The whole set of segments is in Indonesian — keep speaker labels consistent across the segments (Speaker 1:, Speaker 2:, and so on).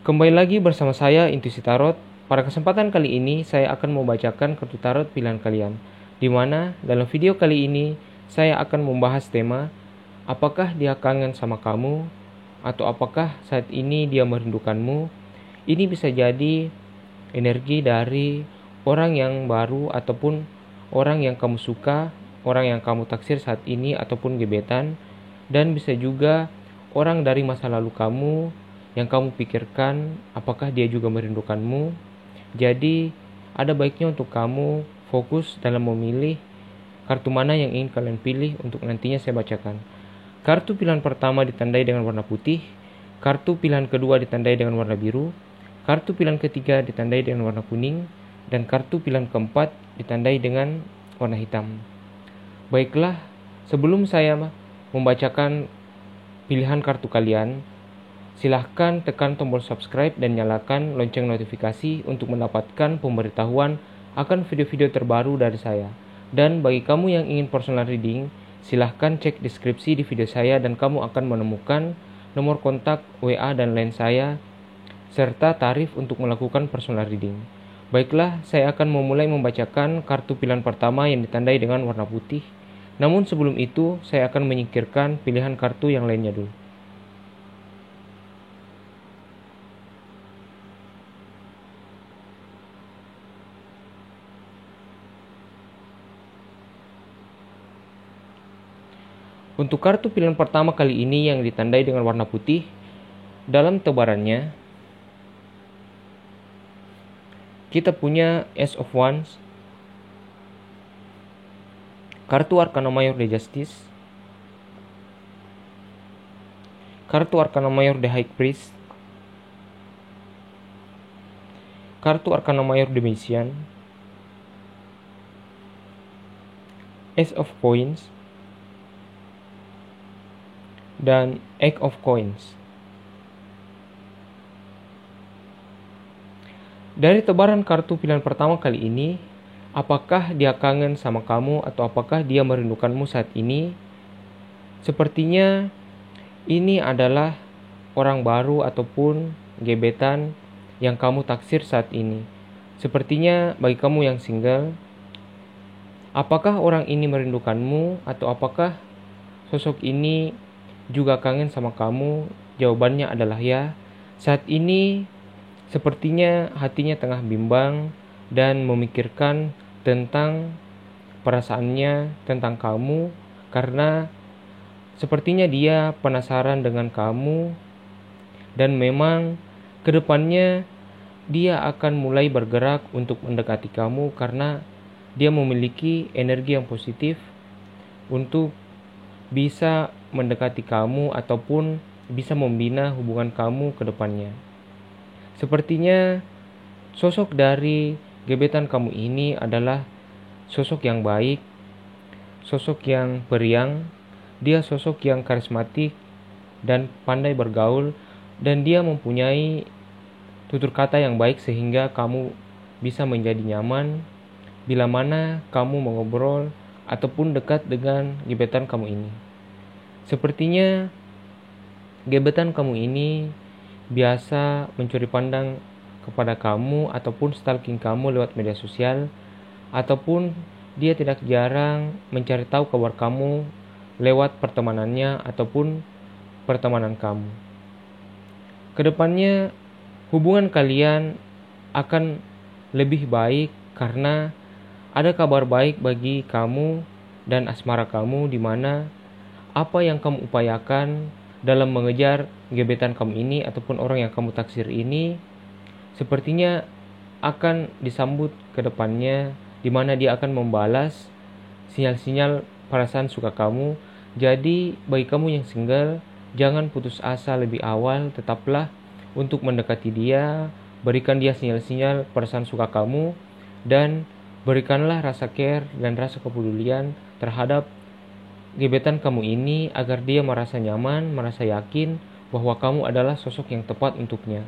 Speaker 1: Kembali lagi bersama saya Intuisi Tarot. Pada kesempatan kali ini saya akan membacakan kartu tarot pilihan kalian, di mana dalam video kali ini saya akan membahas tema apakah dia kangen sama kamu atau apakah saat ini dia merindukanmu. Ini bisa jadi energi dari orang yang baru ataupun orang yang kamu suka, orang yang kamu taksir saat ini ataupun gebetan, dan bisa juga orang dari masa lalu kamu yang kamu pikirkan apakah dia juga merindukanmu. Jadi ada baiknya untuk kamu fokus dalam memilih kartu mana yang ingin kalian pilih untuk nantinya saya bacakan. Kartu pilihan pertama ditandai dengan warna putih, kartu pilihan kedua ditandai dengan warna biru, kartu pilihan ketiga ditandai dengan warna kuning, dan kartu pilihan keempat ditandai dengan warna hitam. Baiklah, sebelum saya membacakan pilihan kartu kalian, silahkan tekan tombol subscribe dan nyalakan lonceng notifikasi untuk mendapatkan pemberitahuan akan video-video terbaru dari saya. Dan bagi kamu yang ingin personal reading, silahkan cek deskripsi di video saya dan kamu akan menemukan nomor kontak, WA, dan lain saya, serta tarif untuk melakukan personal reading. Baiklah, saya akan memulai membacakan kartu pilihan pertama yang ditandai dengan warna putih. Namun sebelum itu, saya akan menyingkirkan pilihan kartu yang lainnya dulu. Untuk kartu pilihan pertama kali ini yang ditandai dengan warna putih, dalam tebarannya kita punya Ace of Wands, kartu Arcana Mayor The Justice, kartu Arcana Mayor The High Priest, kartu Arcana Mayor The Magician, Ace of Coins, dan Eight of Coins. Dari tebaran kartu pilihan pertama kali ini, apakah dia kangen sama kamu atau apakah dia merindukanmu saat ini? Sepertinya ini adalah orang baru ataupun gebetan yang kamu taksir saat ini. Sepertinya bagi kamu yang single, apakah orang ini merindukanmu atau apakah sosok ini juga kangen sama kamu? Jawabannya adalah ya. Saat ini sepertinya hatinya tengah bimbang dan memikirkan tentang perasaannya tentang kamu, karena sepertinya dia penasaran dengan kamu dan memang kedepannya dia akan mulai bergerak untuk mendekati kamu karena dia memiliki energi yang positif untuk bisa mendekati kamu ataupun bisa membina hubungan kamu ke depannya. Sepertinya sosok dari gebetan kamu ini adalah sosok yang baik, sosok yang periang, dia sosok yang karismatik dan pandai bergaul, dan dia mempunyai tutur kata yang baik sehingga kamu bisa menjadi nyaman bila mana kamu mengobrol ataupun dekat dengan gebetan kamu ini. Sepertinya gebetan kamu ini biasa mencuri pandang kepada kamu ataupun stalking kamu lewat media sosial, ataupun dia tidak jarang mencari tahu kabar kamu lewat pertemanannya ataupun pertemanan kamu. Kedepannya hubungan kalian akan lebih baik karena ada kabar baik bagi kamu dan asmara kamu, di mana apa yang kamu upayakan dalam mengejar gebetan kamu ini ataupun orang yang kamu taksir ini sepertinya akan disambut ke depannya, di mana dia akan membalas sinyal-sinyal perasaan suka kamu. Jadi bagi kamu yang single, jangan putus asa lebih awal, tetaplah untuk mendekati dia, berikan dia sinyal-sinyal perasaan suka kamu, dan berikanlah rasa care dan rasa kepedulian terhadap gebetan kamu ini agar dia merasa nyaman, merasa yakin bahwa kamu adalah sosok yang tepat untuknya.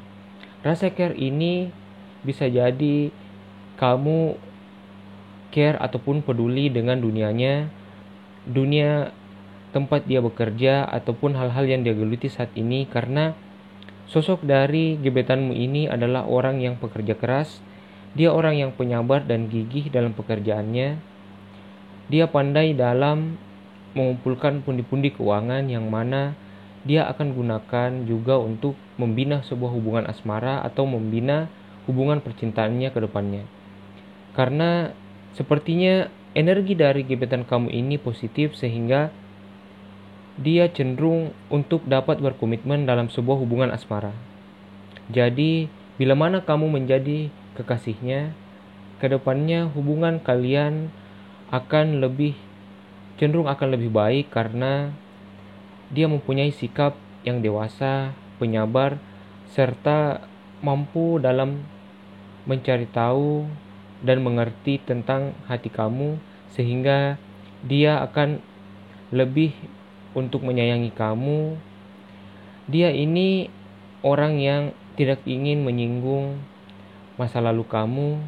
Speaker 1: Rasa care ini bisa jadi kamu care ataupun peduli dengan dunianya, dunia tempat dia bekerja ataupun hal-hal yang dia geluti saat ini, karena Sosok dari gebetanmu ini adalah orang yang pekerja keras. Dia orang yang penyabar dan gigih dalam pekerjaannya. Dia pandai dalam mengumpulkan pundi-pundi keuangan yang mana dia akan gunakan juga untuk membina sebuah hubungan asmara atau membina hubungan percintaannya ke depannya. Karena sepertinya energi dari gebetan kamu ini positif sehingga dia cenderung untuk dapat berkomitmen dalam sebuah hubungan asmara. Jadi, bila mana kamu menjadi kekasihnya, kedepannya hubungan kalian cenderung akan lebih baik karena dia mempunyai sikap yang dewasa, penyabar, serta mampu dalam mencari tahu dan mengerti tentang hati kamu sehingga dia akan lebih untuk menyayangi kamu. Dia ini orang yang tidak ingin menyinggung masa lalu kamu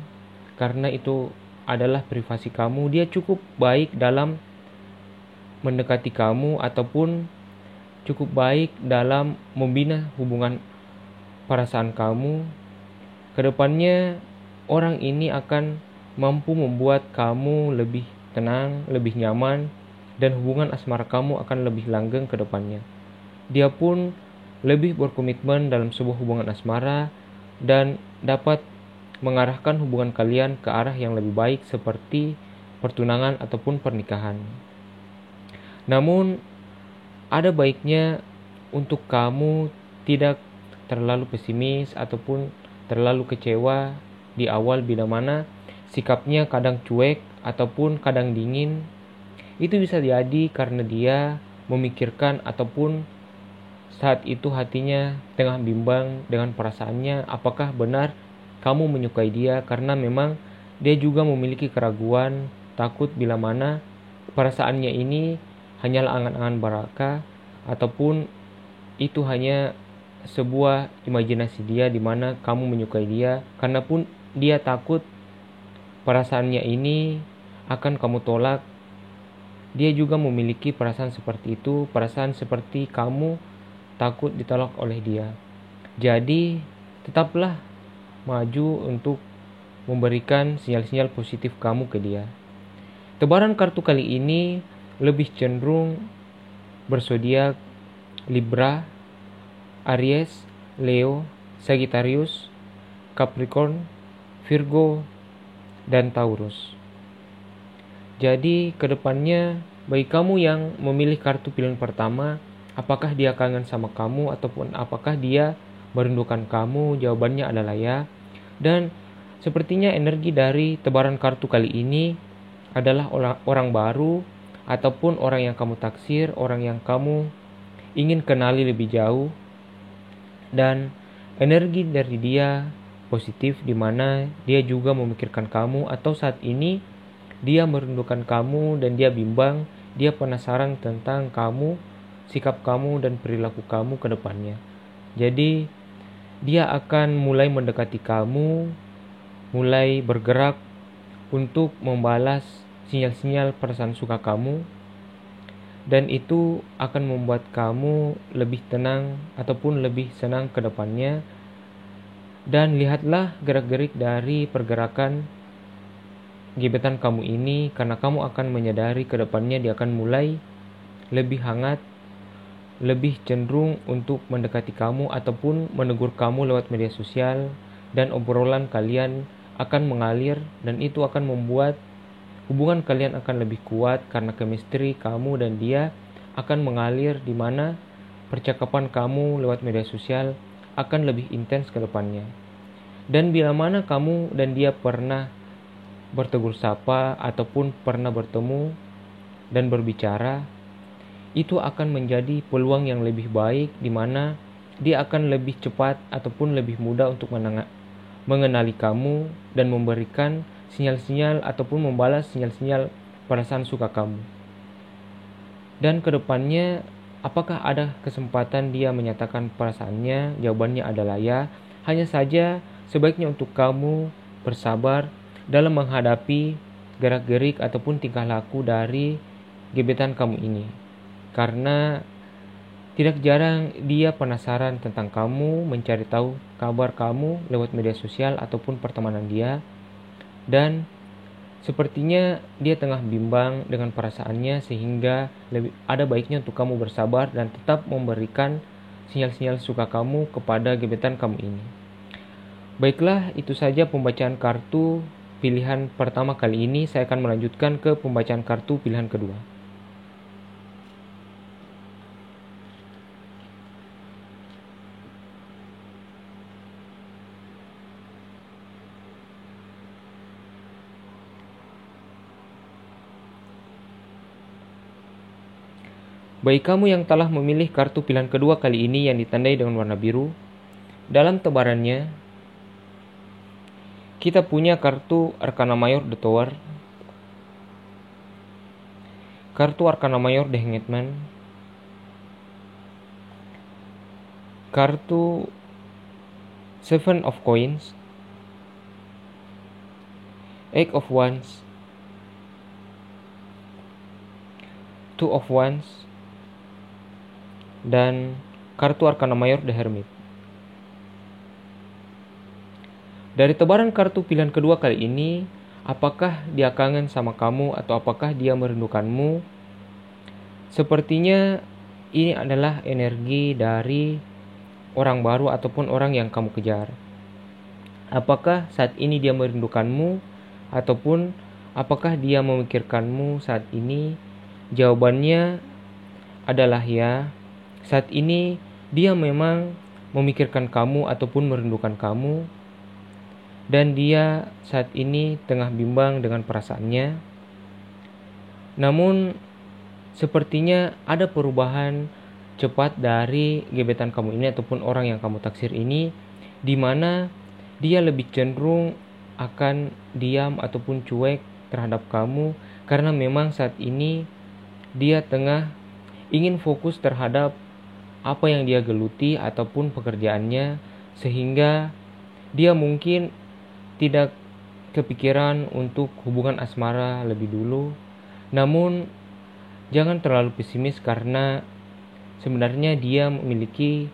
Speaker 1: karena itu adalah privasi kamu. Dia cukup baik dalam mendekati kamu ataupun cukup baik dalam membina hubungan perasaan kamu. Kedepannya orang ini akan mampu membuat kamu lebih tenang, lebih nyaman, dan hubungan asmara kamu akan lebih langgeng ke depannya. Dia pun lebih berkomitmen dalam sebuah hubungan asmara dan dapat mengarahkan hubungan kalian ke arah yang lebih baik seperti pertunangan ataupun pernikahan. Namun, ada baiknya untuk kamu tidak terlalu pesimis ataupun terlalu kecewa di awal bila mana sikapnya kadang cuek ataupun kadang dingin. Itu bisa jadi karena dia memikirkan ataupun saat itu hatinya tengah bimbang dengan perasaannya apakah benar kamu menyukai dia, karena memang dia juga memiliki keraguan, takut bila mana perasaannya ini hanyalah angan-angan belaka ataupun itu hanya sebuah imajinasi dia di mana kamu menyukai dia, karena pun dia takut perasaannya ini akan kamu tolak. Dia juga memiliki perasaan seperti itu, perasaan seperti kamu takut ditolak oleh dia. Jadi, tetaplah maju untuk memberikan sinyal-sinyal positif kamu ke dia. Tebaran kartu kali ini lebih cenderung berzodiak Libra, Aries, Leo, Sagittarius, Capricorn, Virgo, dan Taurus. Jadi kedepannya bagi kamu yang memilih kartu pilihan pertama, apakah dia kangen sama kamu ataupun apakah dia merindukan kamu? Jawabannya adalah ya. Dan sepertinya energi dari tebaran kartu kali ini adalah orang baru ataupun orang yang kamu taksir, orang yang kamu ingin kenali lebih jauh. Dan energi dari dia positif di mana dia juga memikirkan kamu atau saat ini dia merindukan kamu dan dia bimbang, dia penasaran tentang kamu, sikap kamu dan perilaku kamu ke depannya. Jadi dia akan mulai mendekati kamu, mulai bergerak untuk membalas sinyal-sinyal perasaan suka kamu, dan itu akan membuat kamu lebih tenang ataupun lebih senang ke depannya. Dan lihatlah gerak-gerik dari pergerakan gebetan kamu ini, karena kamu akan menyadari ke depannya dia akan mulai lebih hangat, lebih cenderung untuk mendekati kamu ataupun menegur kamu lewat media sosial, dan obrolan kalian akan mengalir dan itu akan membuat hubungan kalian akan lebih kuat karena chemistry kamu dan dia akan mengalir di mana percakapan kamu lewat media sosial akan lebih intens ke depannya. Dan bila mana kamu dan dia pernah bertegur sapa ataupun pernah bertemu dan berbicara, itu akan menjadi peluang yang lebih baik di mana dia akan lebih cepat ataupun lebih mudah untuk mengenali kamu dan memberikan sinyal-sinyal ataupun membalas sinyal-sinyal perasaan suka kamu. Dan kedepannya apakah ada kesempatan dia menyatakan perasaannya? Jawabannya adalah ya. Hanya saja sebaiknya untuk kamu bersabar dalam menghadapi gerak-gerik ataupun tingkah laku dari gebetan kamu ini. Karena tidak jarang dia penasaran tentang kamu, mencari tahu kabar kamu lewat media sosial ataupun pertemanan dia. Dan sepertinya dia tengah bimbang dengan perasaannya, sehingga ada baiknya untuk kamu bersabar dan tetap memberikan sinyal-sinyal suka kamu kepada gebetan kamu ini. Baiklah, itu saja pembacaan kartu pilihan pertama kali ini. Saya akan melanjutkan ke pembacaan kartu pilihan kedua. Bagi kamu yang telah memilih kartu pilihan kedua kali ini yang ditandai dengan warna biru, dalam tebarannya kita punya kartu Arkana Mayor The Tower, kartu Arkana Mayor The Hanged Man, kartu Seven of Coins, Eight of Wands, Two of Wands, dan kartu Arkana Mayor The Hermit. Dari tebaran kartu pilihan kedua kali ini, apakah dia kangen sama kamu atau apakah dia merindukanmu? Sepertinya ini adalah energi dari orang baru ataupun orang yang kamu kejar. Apakah saat ini dia merindukanmu ataupun apakah dia memikirkanmu saat ini? Jawabannya adalah ya. Saat ini dia memang memikirkan kamu ataupun merindukan kamu, dan dia saat ini tengah bimbang dengan perasaannya. Namun sepertinya ada perubahan cepat dari gebetan kamu ini ataupun orang yang kamu taksir ini, di mana dia lebih cenderung akan diam ataupun cuek terhadap kamu, karena memang saat ini dia tengah ingin fokus terhadap apa yang dia geluti ataupun pekerjaannya, sehingga dia mungkin tidak kepikiran untuk hubungan asmara lebih dulu. Namun jangan terlalu pesimis, karena sebenarnya dia memiliki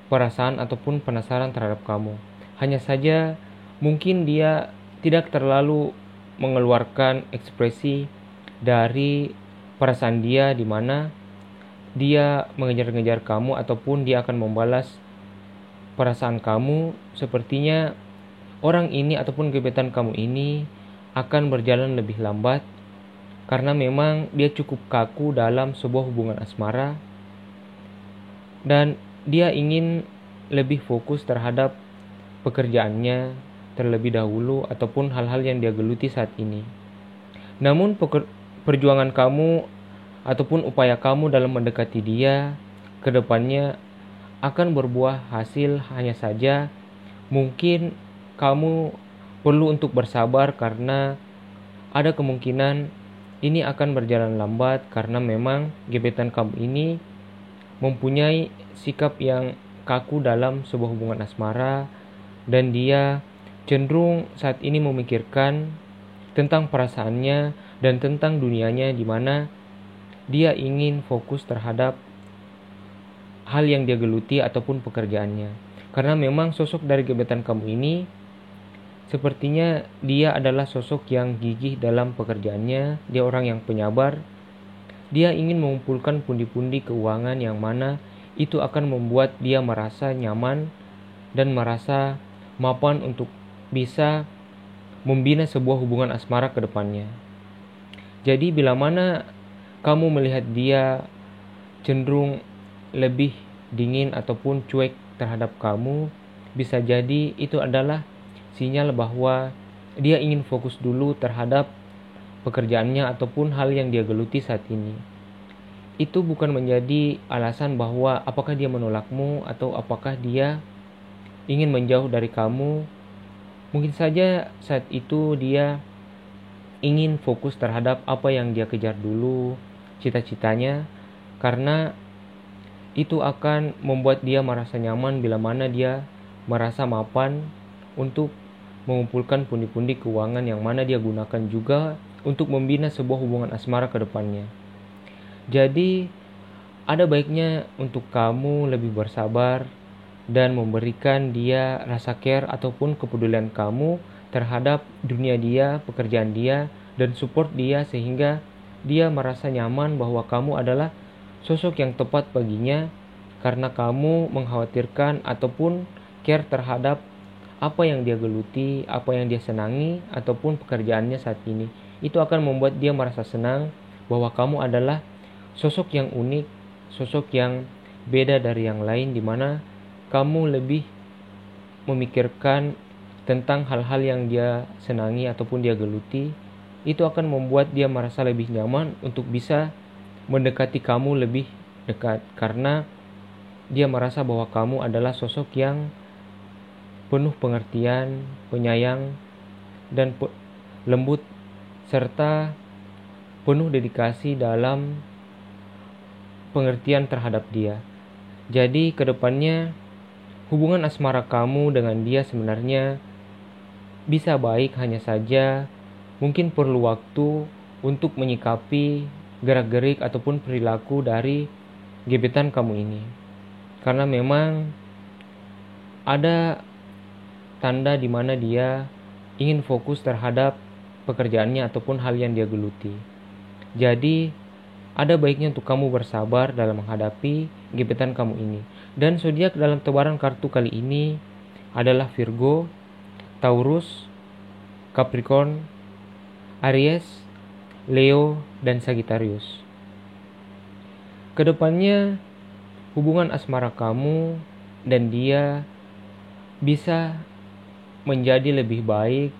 Speaker 1: perasaan ataupun penasaran terhadap kamu. Hanya saja mungkin dia tidak terlalu mengeluarkan ekspresi dari perasaan dia, di mana dia mengejar-ngejar kamu ataupun dia akan membalas perasaan kamu. Sepertinya orang ini ataupun gebetan kamu ini akan berjalan lebih lambat, karena memang dia cukup kaku dalam sebuah hubungan asmara, dan dia ingin lebih fokus terhadap pekerjaannya terlebih dahulu ataupun hal-hal yang dia geluti saat ini. Namun perjuangan kamu ataupun upaya kamu dalam mendekati dia ke depannya akan berbuah hasil. Hanya saja mungkin kamu perlu untuk bersabar, karena ada kemungkinan ini akan berjalan lambat, karena memang gebetan kamu ini mempunyai sikap yang kaku dalam sebuah hubungan asmara, dan dia cenderung saat ini memikirkan tentang perasaannya dan tentang dunianya, di mana dia ingin fokus terhadap hal yang dia geluti ataupun pekerjaannya. Karena memang sosok dari gebetan kamu ini sepertinya dia adalah sosok yang gigih dalam pekerjaannya. Dia orang yang penyabar. Dia ingin mengumpulkan pundi-pundi keuangan yang mana itu akan membuat dia merasa nyaman dan merasa mapan untuk bisa membina sebuah hubungan asmara ke depannya. Jadi bila mana kamu melihat dia cenderung lebih dingin ataupun cuek terhadap kamu, bisa jadi itu adalah sinyal bahwa dia ingin fokus dulu terhadap pekerjaannya ataupun hal yang dia geluti saat ini. Itu bukan menjadi alasan bahwa apakah dia menolakmu atau apakah dia ingin menjauh dari kamu. Mungkin saja saat itu dia ingin fokus terhadap apa yang dia kejar dulu, cita-citanya, karena itu akan membuat dia merasa nyaman bila mana dia merasa mapan untuk mengumpulkan pundi-pundi keuangan yang mana dia gunakan juga untuk membina sebuah hubungan asmara ke depannya. Jadi ada baiknya untuk kamu lebih bersabar dan memberikan dia rasa care ataupun kepedulian kamu terhadap dunia dia, pekerjaan dia, dan support dia sehingga dia merasa nyaman bahwa kamu adalah sosok yang tepat baginya karena kamu mengkhawatirkan ataupun care terhadap apa yang dia geluti, apa yang dia senangi, ataupun pekerjaannya saat ini. Itu akan membuat dia merasa senang bahwa kamu adalah sosok yang unik, sosok yang beda dari yang lain, di mana kamu lebih memikirkan tentang hal-hal yang dia senangi ataupun dia geluti. Itu akan membuat dia merasa lebih nyaman untuk bisa mendekati kamu lebih dekat karena dia merasa bahwa kamu adalah sosok yang penuh pengertian, penyayang, dan lembut serta penuh dedikasi dalam pengertian terhadap dia. Jadi kedepannya hubungan asmara kamu dengan dia sebenarnya bisa baik, hanya saja mungkin perlu waktu untuk menyikapi gerak-gerik ataupun perilaku dari gebetan kamu ini. Karena memang ada tanda di mana dia ingin fokus terhadap pekerjaannya ataupun hal yang dia geluti. Jadi ada baiknya untuk kamu bersabar dalam menghadapi gebetan kamu ini. Dan zodiak dalam tebaran kartu kali ini adalah Virgo, Taurus, Capricorn, Aries, Leo, dan Sagittarius. Kedepannya hubungan asmara kamu dan dia bisa menjadi lebih baik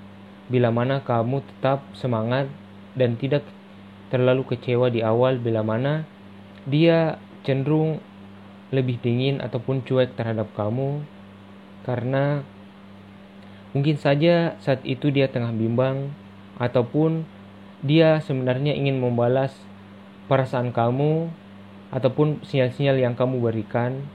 Speaker 1: bila mana kamu tetap semangat dan tidak terlalu kecewa di awal bila mana dia cenderung lebih dingin ataupun cuek terhadap kamu karena mungkin saja saat itu dia tengah bimbang ataupun dia sebenarnya ingin membalas perasaan kamu ataupun sinyal-sinyal yang kamu berikan.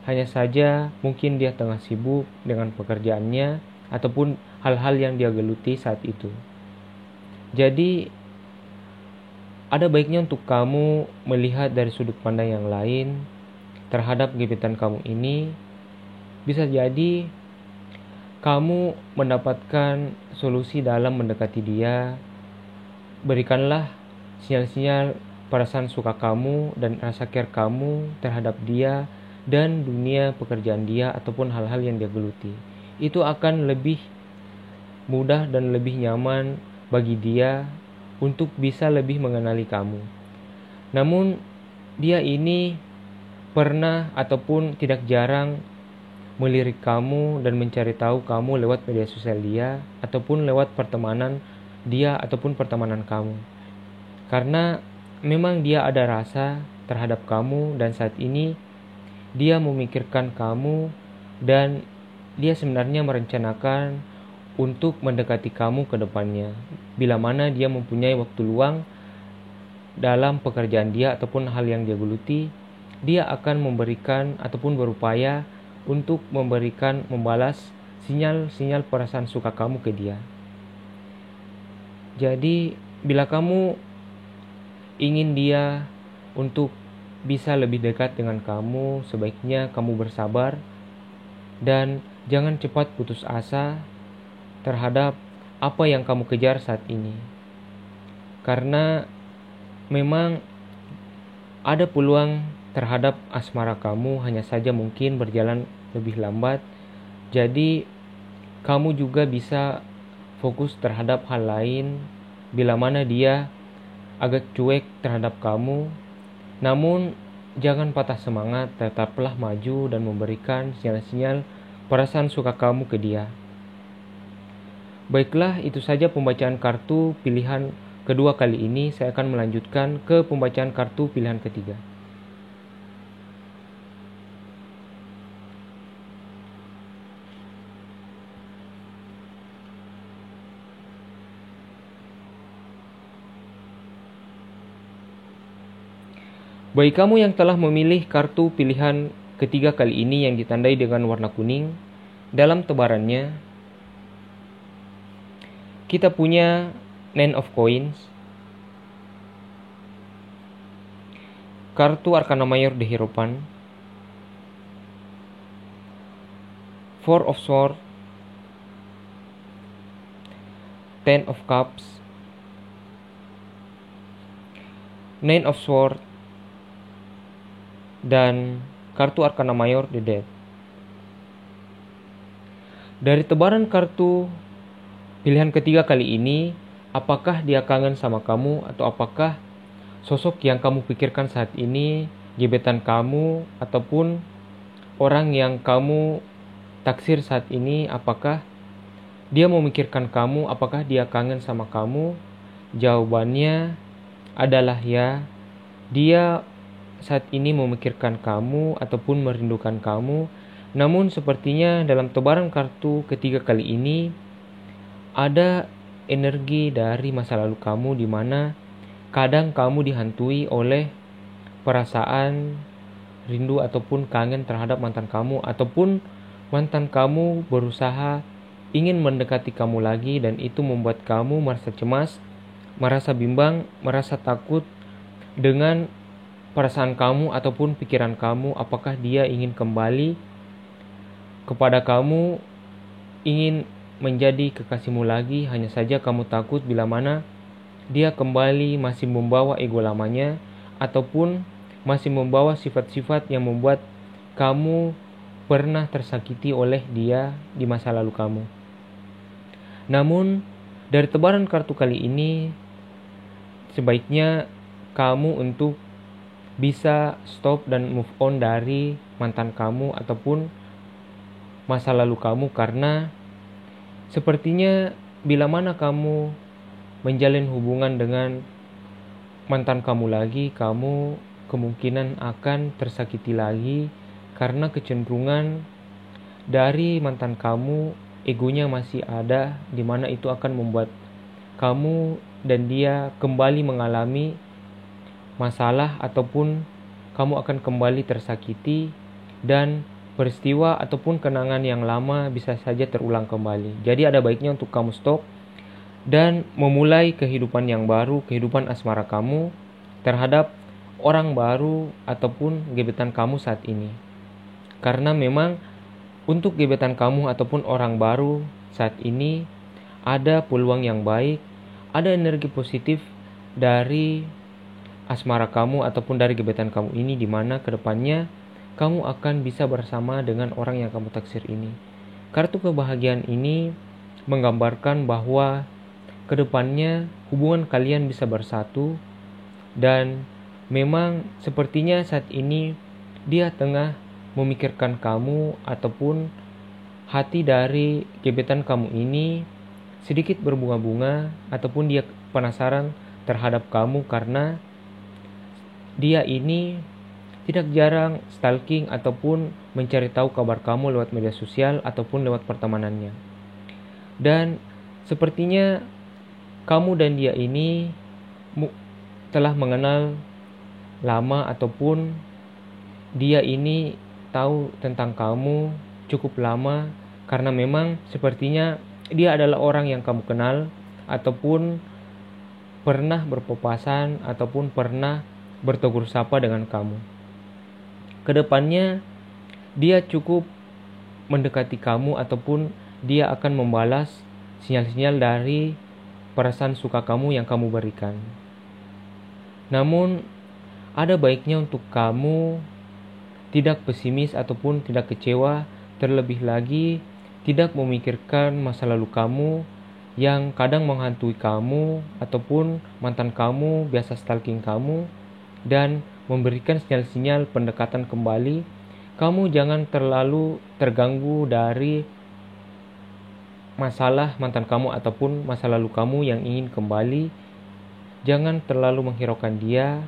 Speaker 1: Hanya saja mungkin dia tengah sibuk dengan pekerjaannya ataupun hal-hal yang dia geluti saat itu. Jadi ada baiknya untuk kamu melihat dari sudut pandang yang lain terhadap gebetan kamu ini. Bisa jadi kamu mendapatkan solusi dalam mendekati dia. Berikanlah sinyal-sinyal perasaan suka kamu dan rasa care kamu terhadap dia dan dunia pekerjaan dia ataupun hal-hal yang dia geluti. Itu akan lebih mudah dan lebih nyaman bagi dia untuk bisa lebih mengenali kamu. Namun dia ini pernah ataupun tidak jarang melirik kamu dan mencari tahu kamu lewat media sosial dia ataupun lewat pertemanan dia ataupun pertemanan kamu. Karena memang dia ada rasa terhadap kamu dan saat ini dia memikirkan kamu dan dia sebenarnya merencanakan untuk mendekati kamu ke depannya. Bila mana dia mempunyai waktu luang dalam pekerjaan dia ataupun hal yang dia geluti, dia akan memberikan ataupun berupaya untuk membalas sinyal-sinyal perasaan suka kamu ke dia. Jadi bila kamu ingin dia untuk bisa lebih dekat dengan kamu, sebaiknya kamu bersabar dan jangan cepat putus asa terhadap apa yang kamu kejar saat ini. Karena memang ada peluang terhadap asmara kamu, hanya saja mungkin berjalan lebih lambat. Jadi kamu juga bisa fokus terhadap hal lain bila mana dia agak cuek terhadap kamu. Namun jangan patah semangat, tetaplah maju dan memberikan sinyal-sinyal perasaan suka kamu ke dia. Baiklah, itu saja pembacaan kartu pilihan kedua kali ini. Saya akan melanjutkan ke pembacaan kartu pilihan ketiga. Bagi kamu yang telah memilih kartu pilihan ketiga kali ini yang ditandai dengan warna kuning, dalam tebarannya kita punya Nine of Coins, kartu Arcana Mayor de Hierophant, Four of Swords, Ten of Cups, Nine of Swords, dan kartu Arcana Mayor de Death. Dari tebaran kartu pilihan ketiga kali ini, apakah dia kangen sama kamu atau apakah sosok yang kamu pikirkan saat ini, gebetan kamu ataupun orang yang kamu taksir saat ini, apakah dia memikirkan kamu, apakah dia kangen sama kamu? Jawabannya adalah ya, dia saat ini memikirkan kamu ataupun merindukan kamu. Namun sepertinya dalam tebaran kartu ketiga kali ini ada energi dari masa lalu kamu, di mana kadang kamu dihantui oleh perasaan rindu ataupun kangen terhadap mantan kamu, ataupun mantan kamu berusaha ingin mendekati kamu lagi, dan itu membuat kamu merasa cemas, merasa bimbang, merasa takut dengan perasaan kamu ataupun pikiran kamu. Apakah dia ingin kembali kepada kamu, ingin menjadi kekasihmu lagi? Hanya saja kamu takut bila mana dia kembali masih membawa ego lamanya ataupun masih membawa sifat-sifat yang membuat kamu pernah tersakiti oleh dia di masa lalu kamu. Namun dari tebaran kartu kali ini, sebaiknya kamu untuk bisa stop dan move on dari mantan kamu ataupun masa lalu kamu, karena sepertinya bila mana kamu menjalin hubungan dengan mantan kamu lagi, kamu kemungkinan akan tersakiti lagi, karena kecenderungan dari mantan kamu, egonya masih ada, di mana itu akan membuat kamu dan dia kembali mengalami masalah ataupun kamu akan kembali tersakiti, dan peristiwa ataupun kenangan yang lama bisa saja terulang kembali. Jadi ada baiknya untuk kamu stop dan memulai kehidupan yang baru, kehidupan asmara kamu terhadap orang baru ataupun gebetan kamu saat ini. Karena memang untuk gebetan kamu ataupun orang baru saat ini ada peluang yang baik, ada energi positif dari asmara kamu ataupun dari gebetan kamu ini, di mana kedepannya kamu akan bisa bersama dengan orang yang kamu taksir ini. Kartu kebahagiaan ini menggambarkan bahwa kedepannya hubungan kalian bisa bersatu, dan memang sepertinya saat ini dia tengah memikirkan kamu ataupun hati dari gebetan kamu ini sedikit berbunga-bunga ataupun dia penasaran terhadap kamu, karena dia ini tidak jarang stalking ataupun mencari tahu kabar kamu lewat media sosial ataupun lewat pertemanannya. Dan sepertinya kamu dan dia ini telah mengenal lama ataupun dia ini tahu tentang kamu cukup lama, karena memang sepertinya dia adalah orang yang kamu kenal ataupun pernah berpapasan ataupun pernah bertegur sapa dengan kamu. Kedepannya dia cukup mendekati kamu ataupun dia akan membalas sinyal-sinyal dari perasaan suka kamu yang kamu berikan. Namun ada baiknya untuk kamu tidak pesimis ataupun tidak kecewa, terlebih lagi tidak memikirkan masa lalu kamu yang kadang menghantui kamu ataupun mantan kamu biasa stalking kamu dan memberikan sinyal-sinyal pendekatan kembali. Kamu jangan terlalu terganggu dari masalah mantan kamu ataupun masa lalu kamu yang ingin kembali. Jangan terlalu menghiraukan dia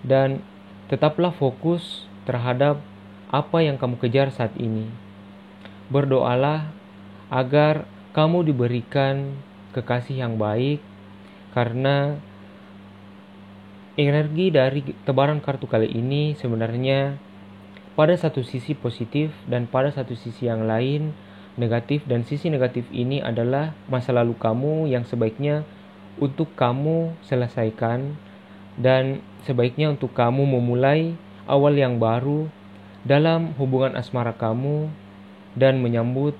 Speaker 1: dan tetaplah fokus terhadap apa yang kamu kejar saat ini. Berdoalah agar kamu diberikan kekasih yang baik, karena energi dari tebaran kartu kali ini sebenarnya pada satu sisi positif dan pada satu sisi yang lain negatif, dan sisi negatif ini adalah masa lalu kamu yang sebaiknya untuk kamu selesaikan dan sebaiknya untuk kamu memulai awal yang baru dalam hubungan asmara kamu dan menyambut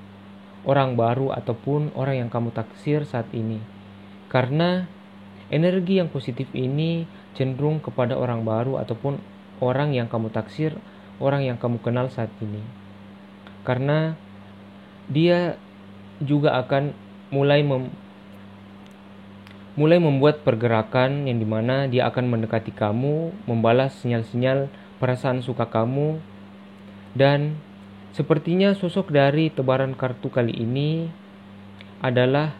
Speaker 1: orang baru ataupun orang yang kamu taksir saat ini. Karena energi yang positif ini cenderung kepada orang baru ataupun orang yang kamu taksir, orang yang kamu kenal saat ini. Karena dia juga akan mulai membuat pergerakan yang dimana dia akan mendekati kamu, membalas sinyal-sinyal perasaan suka kamu. Dan sepertinya sosok dari tebaran kartu kali ini adalah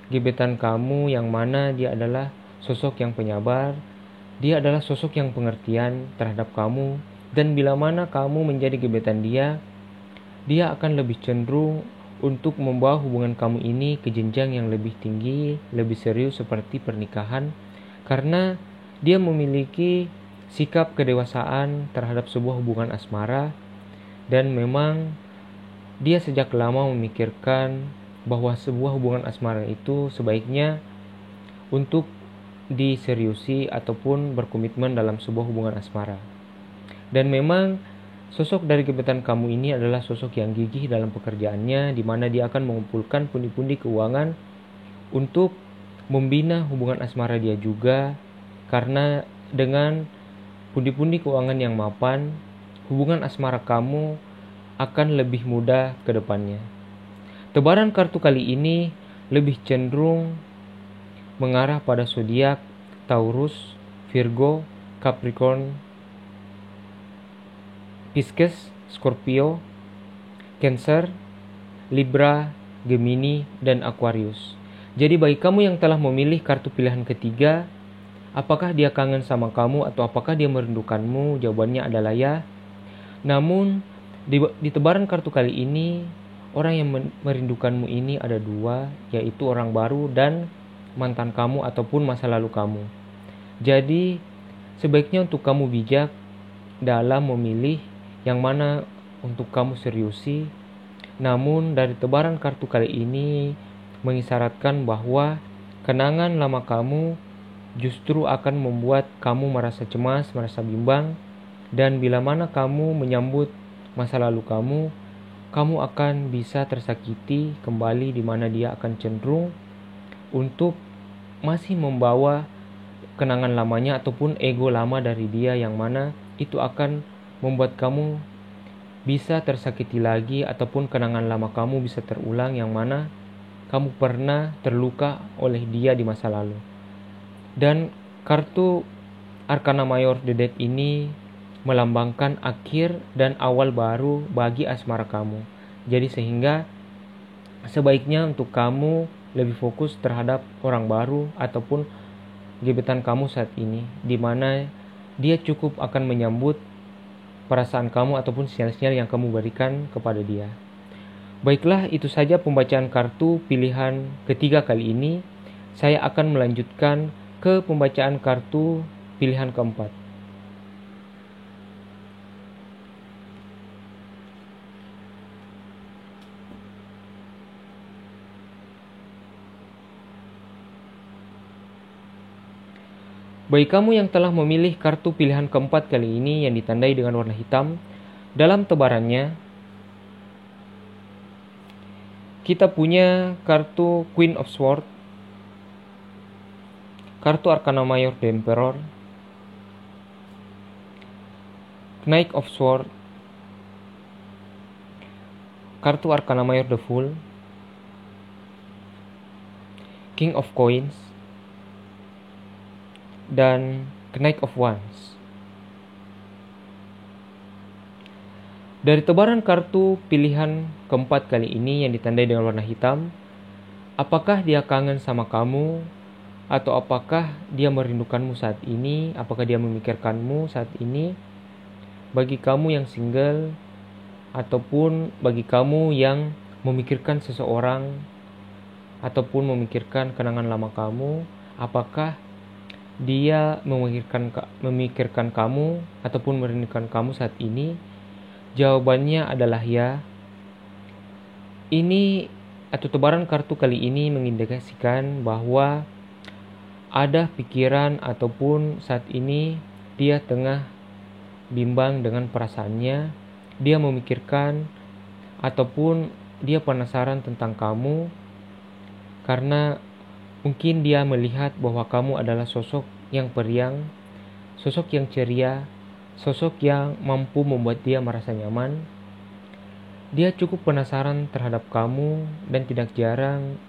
Speaker 1: gebetan kamu, yang mana dia adalah sosok yang penyabar, dia adalah sosok yang pengertian terhadap kamu. Dan bila mana kamu menjadi gebetan dia akan lebih cenderung untuk membawa hubungan kamu ini ke jenjang yang lebih tinggi, lebih serius seperti pernikahan, karena dia memiliki sikap kedewasaan terhadap sebuah hubungan asmara. Dan memang dia sejak lama memikirkan bahwa sebuah hubungan asmara itu sebaiknya untuk diseriusi ataupun berkomitmen dalam sebuah hubungan asmara. Dan memang sosok dari gebetan kamu ini adalah sosok yang gigih dalam pekerjaannya, di mana dia akan mengumpulkan pundi-pundi keuangan untuk membina hubungan asmara dia juga. Karena dengan pundi-pundi keuangan yang mapan, hubungan asmara kamu akan lebih mudah ke depannya. Tebaran kartu kali ini lebih cenderung mengarah pada zodiak Taurus, Virgo, Capricorn, Pisces, Scorpio, Cancer, Libra, Gemini, dan Aquarius. Jadi bagi kamu yang telah memilih kartu pilihan ketiga, apakah dia kangen sama kamu atau apakah dia merindukanmu? Jawabannya adalah ya. Namun di tebaran kartu kali ini, orang yang merindukanmu ini ada dua, yaitu orang baru dan mantan kamu ataupun masa lalu kamu. Jadi sebaiknya untuk kamu bijak dalam memilih yang mana untuk kamu seriusi. Namun dari tebaran kartu kali ini mengisyaratkan bahwa kenangan lama kamu justru akan membuat kamu merasa cemas, merasa bimbang. Dan bila mana kamu menyambut masa lalu kamu akan bisa tersakiti kembali, di mana dia akan cenderung untuk masih membawa kenangan lamanya ataupun ego lama dari dia, yang mana itu akan membuat kamu bisa tersakiti lagi ataupun kenangan lama kamu bisa terulang, yang mana kamu pernah terluka oleh dia di masa lalu. Dan kartu Arkana Mayor The Death ini melambangkan akhir dan awal baru bagi asmara kamu. Jadi sehingga sebaiknya untuk kamu lebih fokus terhadap orang baru ataupun gebetan kamu saat ini, di mana dia cukup akan menyambut perasaan kamu ataupun sinyal-sinyal yang kamu berikan kepada dia. Baiklah, itu saja pembacaan kartu pilihan ketiga kali ini. Saya akan melanjutkan ke pembacaan kartu pilihan keempat. Bagi kamu yang telah memilih kartu pilihan keempat kali ini yang ditandai dengan warna hitam, dalam tebarannya kita punya kartu Queen of Swords, kartu Arkana Mayor The Emperor, Knight of Swords, kartu Arkana Mayor The Fool, King of Coins, dan Knight of Wands. Dari tebaran kartu pilihan keempat kali ini yang ditandai dengan warna hitam, apakah dia kangen sama kamu atau apakah dia merindukanmu saat ini? Apakah dia memikirkanmu saat ini? Bagi kamu yang single ataupun bagi kamu yang memikirkan seseorang ataupun memikirkan kenangan lama kamu, apakah dia memikirkan kamu ataupun merindukan kamu saat ini? Jawabannya adalah ya. Ini atau tebaran kartu kali ini mengindikasikan bahwa ada pikiran ataupun saat ini dia tengah bimbang dengan perasaannya, dia memikirkan ataupun dia penasaran tentang kamu karena mungkin dia melihat bahwa kamu adalah sosok yang periang, sosok yang ceria, sosok yang mampu membuat dia merasa nyaman. Dia cukup penasaran terhadap kamu dan tidak jarang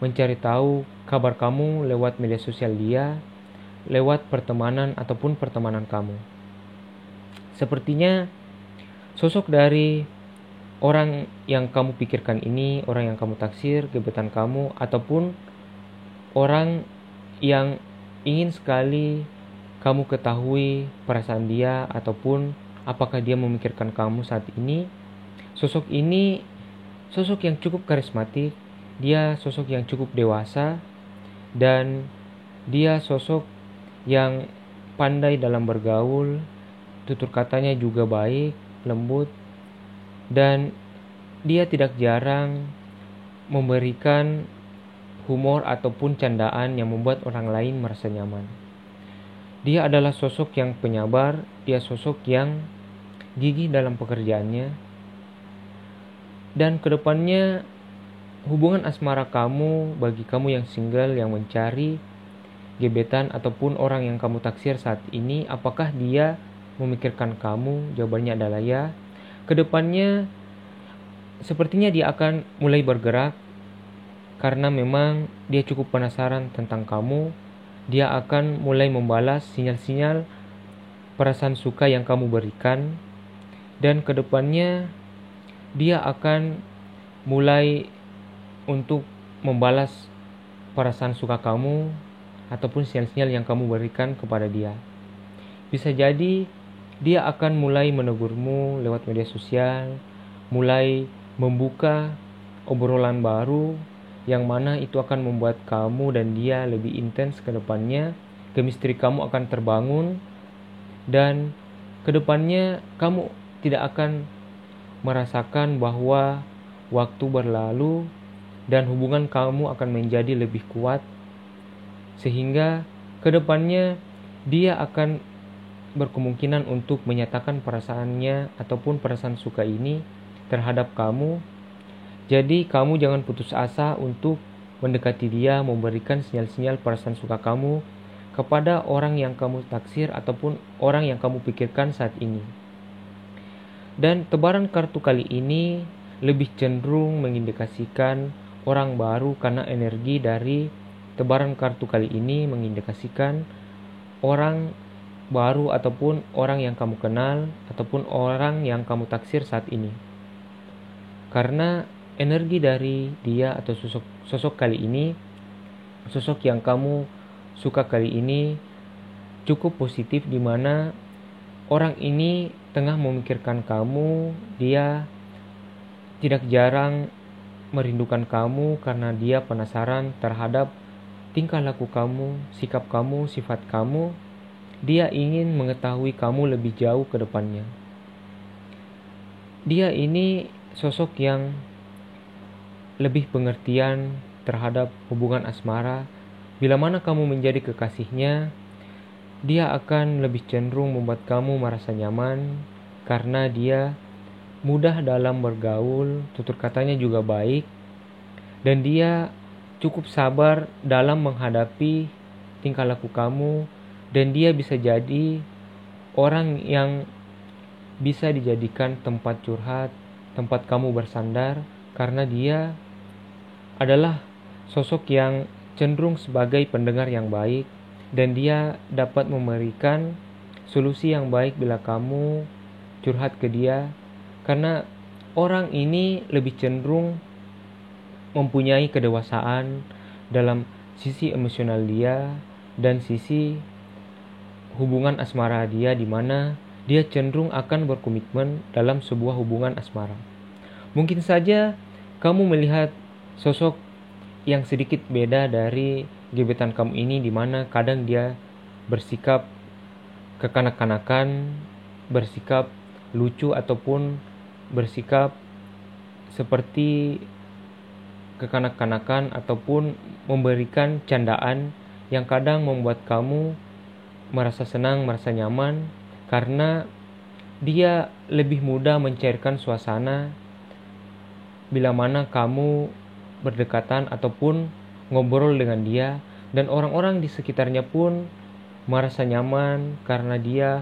Speaker 1: mencari tahu kabar kamu lewat media sosial dia, lewat pertemanan ataupun pertemanan kamu. Sepertinya sosok dari orang yang kamu pikirkan ini, orang yang kamu taksir, gebetan kamu, ataupun orang yang ingin sekali kamu ketahui perasaan dia ataupun apakah dia memikirkan kamu saat ini. Sosok ini sosok yang cukup karismatik, dia sosok yang cukup dewasa, dan dia sosok yang pandai dalam bergaul, tutur katanya juga baik, lembut, dan dia tidak jarang memberikan humor ataupun candaan yang membuat orang lain merasa nyaman. Dia adalah sosok yang penyabar, dia sosok yang gigih dalam pekerjaannya, dan kedepannya hubungan asmara kamu bagi kamu yang single yang mencari gebetan ataupun orang yang kamu taksir saat ini, apakah dia memikirkan kamu? Jawabannya adalah ya. Kedepannya sepertinya dia akan mulai bergerak karena memang dia cukup penasaran tentang kamu. Dia akan mulai membalas sinyal-sinyal perasaan suka yang kamu berikan, dan kedepannya dia akan mulai untuk membalas perasaan suka kamu ataupun sinyal-sinyal yang kamu berikan kepada dia. Bisa jadi dia akan mulai menegurmu lewat media sosial, mulai membuka obrolan baru yang mana itu akan membuat kamu dan dia lebih intens ke depannya. Chemistry kamu akan terbangun dan ke depannya kamu tidak akan merasakan bahwa waktu berlalu dan hubungan kamu akan menjadi lebih kuat, sehingga kedepannya dia akan berkemungkinan untuk menyatakan perasaannya ataupun perasaan suka ini terhadap kamu. Jadi kamu jangan putus asa untuk mendekati dia, memberikan sinyal-sinyal perasaan suka kamu kepada orang yang kamu taksir ataupun orang yang kamu pikirkan saat ini. Dan tebaran kartu kali ini lebih cenderung mengindikasikan orang baru karena energi dari tebaran kartu kali ini mengindikasikan orang baru ataupun orang yang kamu kenal ataupun orang yang kamu taksir saat ini. Karena energi dari dia atau sosok kali ini, sosok yang kamu suka kali ini cukup positif, di mana orang ini tengah memikirkan kamu. Dia tidak jarang merindukan kamu karena dia penasaran terhadap tingkah laku kamu, sikap kamu, sifat kamu. Dia ingin mengetahui kamu lebih jauh ke depannya. Dia ini sosok yang lebih pengertian terhadap hubungan asmara. Bila mana kamu menjadi kekasihnya, dia akan lebih cenderung membuat kamu merasa nyaman karena dia mudah dalam bergaul, tutur katanya juga baik, dan dia cukup sabar dalam menghadapi tingkah laku kamu, dan dia bisa jadi orang yang bisa dijadikan tempat curhat, tempat kamu bersandar, karena dia adalah sosok yang cenderung sebagai pendengar yang baik, dan dia dapat memberikan solusi yang baik bila kamu curhat ke dia, karena orang ini lebih cenderung mempunyai kedewasaan dalam sisi emosional dia dan sisi hubungan asmara dia, di mana dia cenderung akan berkomitmen dalam sebuah hubungan asmara. Mungkin saja kamu melihat sosok yang sedikit beda dari gebetan kamu ini, di mana kadang dia bersikap kekanak-kanakan, bersikap lucu ataupun bersikap seperti kekanak-kanakan ataupun memberikan candaan yang kadang membuat kamu merasa senang, merasa nyaman, karena dia lebih mudah mencairkan suasana bila mana kamu berdekatan ataupun ngobrol dengan dia, dan orang-orang di sekitarnya pun merasa nyaman karena dia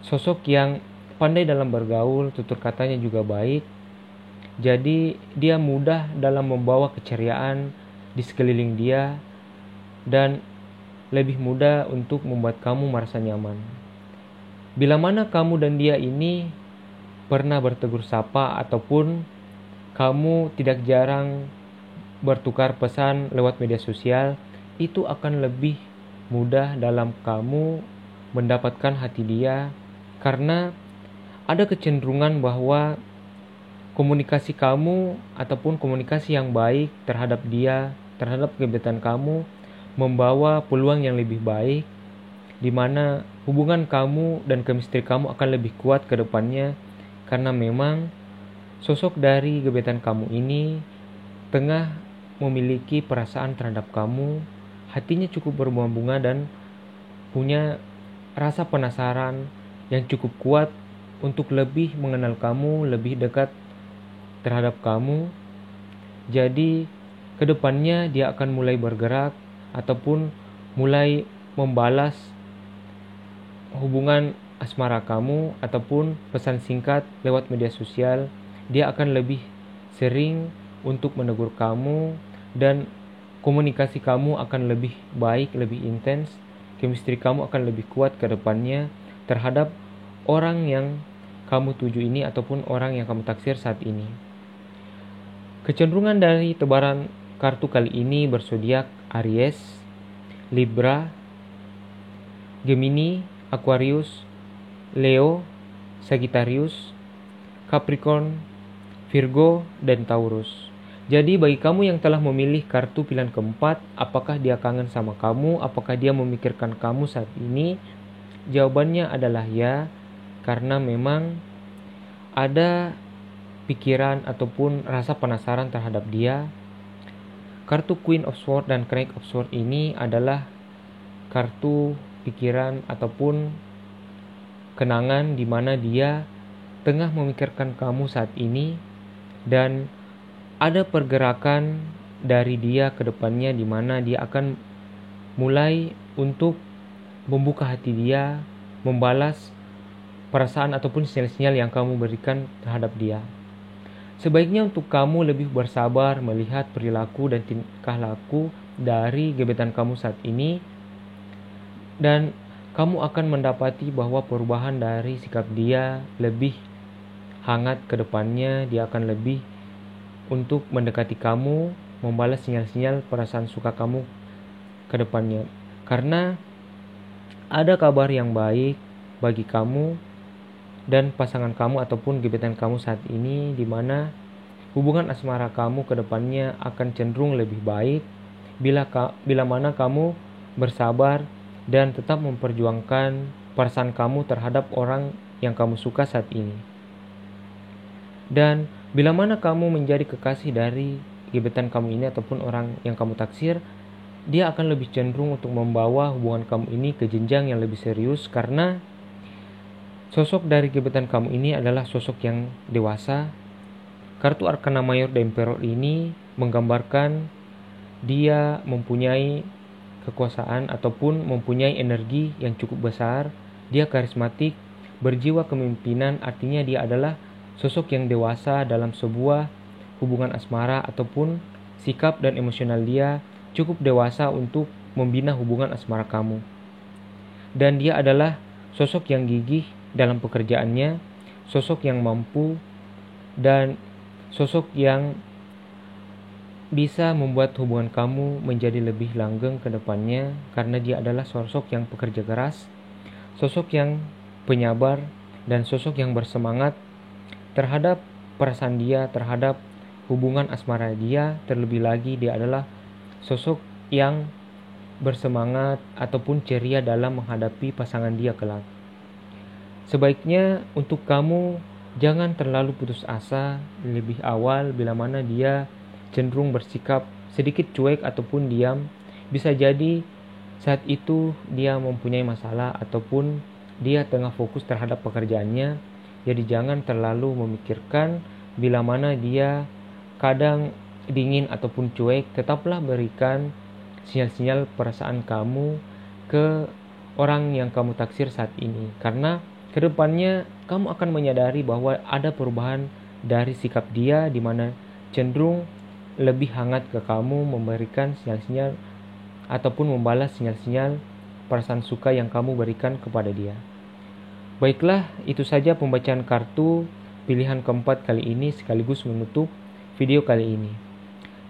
Speaker 1: sosok yang pandai dalam bergaul, tutur katanya juga baik. Jadi dia mudah dalam membawa keceriaan di sekeliling dia dan lebih mudah untuk membuat kamu merasa nyaman. Bila mana kamu dan dia ini pernah bertegur sapa ataupun kamu tidak jarang bertukar pesan lewat media sosial, itu akan lebih mudah dalam kamu mendapatkan hati dia, karena ada kecenderungan bahwa komunikasi kamu ataupun komunikasi yang baik terhadap dia, terhadap gebetan kamu, membawa peluang yang lebih baik, di mana hubungan kamu dan chemistry kamu akan lebih kuat ke depannya, karena memang sosok dari gebetan kamu ini tengah memiliki perasaan terhadap kamu, hatinya cukup berbunga-bunga dan punya rasa penasaran yang cukup kuat untuk lebih mengenal kamu, lebih dekat terhadap kamu. Jadi kedepannya dia akan mulai bergerak ataupun mulai membalas hubungan asmara kamu ataupun pesan singkat lewat media sosial. Dia akan lebih sering untuk menegur kamu dan komunikasi kamu akan lebih baik, lebih intens. Chemistry kamu akan lebih kuat ke depannya terhadap orang yang kamu tuju ini ataupun orang yang kamu taksir saat ini. Kecenderungan dari tebaran kartu kali ini berzodiak Aries, Libra, Gemini, Aquarius, Leo, Sagittarius, Capricorn, Virgo, dan Taurus. Jadi bagi kamu yang telah memilih kartu pilihan keempat, apakah dia kangen sama kamu? Apakah dia memikirkan kamu saat ini? Jawabannya adalah ya, karena memang ada pikiran ataupun rasa penasaran terhadap dia. Kartu Queen of Swords dan Knight of Swords ini adalah kartu pikiran ataupun kenangan di mana dia tengah memikirkan kamu saat ini, dan ada pergerakan dari dia ke depannya di mana dia akan mulai untuk membuka hati dia, membalas perasaan ataupun sinyal-sinyal yang kamu berikan terhadap dia. Sebaiknya untuk kamu lebih bersabar melihat perilaku dan tingkah laku dari gebetan kamu saat ini, dan kamu akan mendapati bahwa perubahan dari sikap dia lebih hangat ke depannya. Dia akan lebih untuk mendekati kamu, membalas sinyal-sinyal perasaan suka kamu ke depannya. Karena ada kabar yang baik bagi kamu dan pasangan kamu ataupun gebetan kamu saat ini, di mana hubungan asmara kamu ke depannya akan cenderung lebih baik bila mana kamu bersabar dan tetap memperjuangkan perasaan kamu terhadap orang yang kamu suka saat ini. Dan bila mana kamu menjadi kekasih dari gebetan kamu ini ataupun orang yang kamu taksir, dia akan lebih cenderung untuk membawa hubungan kamu ini ke jenjang yang lebih serius, karena sosok dari gebetan kamu ini adalah sosok yang dewasa. Kartu Arkana Mayor The Emperor ini menggambarkan dia mempunyai kekuasaan ataupun mempunyai energi yang cukup besar. Dia karismatik, berjiwa kepemimpinan, artinya dia adalah sosok yang dewasa dalam sebuah hubungan asmara ataupun sikap dan emosional dia cukup dewasa untuk membina hubungan asmara kamu. Dan dia adalah sosok yang gigih dalam pekerjaannya, sosok yang mampu, dan sosok yang bisa membuat hubungan kamu menjadi lebih langgeng ke depannya, karena dia adalah sosok yang pekerja keras, sosok yang penyabar, dan sosok yang bersemangat terhadap perasaan dia, terhadap hubungan asmara dia. Terlebih lagi dia adalah sosok yang bersemangat ataupun ceria dalam menghadapi pasangan dia kelak. Sebaiknya untuk kamu jangan terlalu putus asa lebih awal bila mana dia cenderung bersikap sedikit cuek ataupun diam. Bisa jadi saat itu dia mempunyai masalah ataupun dia tengah fokus terhadap pekerjaannya. Jadi jangan terlalu memikirkan bila mana dia kadang dingin ataupun cuek. Tetaplah berikan sinyal-sinyal perasaan kamu ke orang yang kamu taksir saat ini, karena kedepannya kamu akan menyadari bahwa ada perubahan dari sikap dia, di mana cenderung lebih hangat ke kamu, memberikan sinyal-sinyal ataupun membalas sinyal-sinyal perasaan suka yang kamu berikan kepada dia. Baiklah, itu saja pembacaan kartu pilihan keempat kali ini sekaligus menutup video kali ini.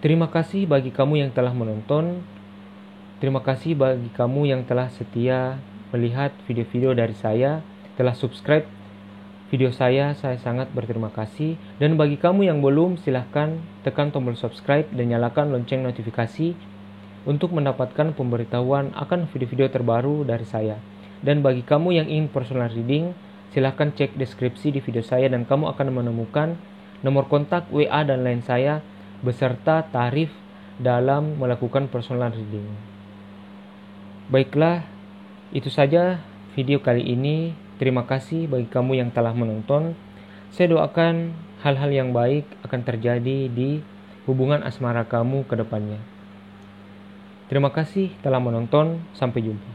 Speaker 1: Terima kasih bagi kamu yang telah menonton. Terima kasih bagi kamu yang telah setia melihat video-video dari saya, telah subscribe video saya sangat berterima kasih. Dan bagi kamu yang belum, silahkan tekan tombol subscribe dan nyalakan lonceng notifikasi untuk mendapatkan pemberitahuan akan video-video terbaru dari saya. Dan bagi kamu yang ingin personal reading, silahkan cek deskripsi di video saya dan kamu akan menemukan nomor kontak WA dan lain saya beserta tarif dalam melakukan personal reading. Baiklah, itu saja video kali ini. Terima kasih bagi kamu yang telah menonton. Saya doakan hal-hal yang baik akan terjadi di hubungan asmara kamu ke depannya. Terima kasih telah menonton. Sampai jumpa.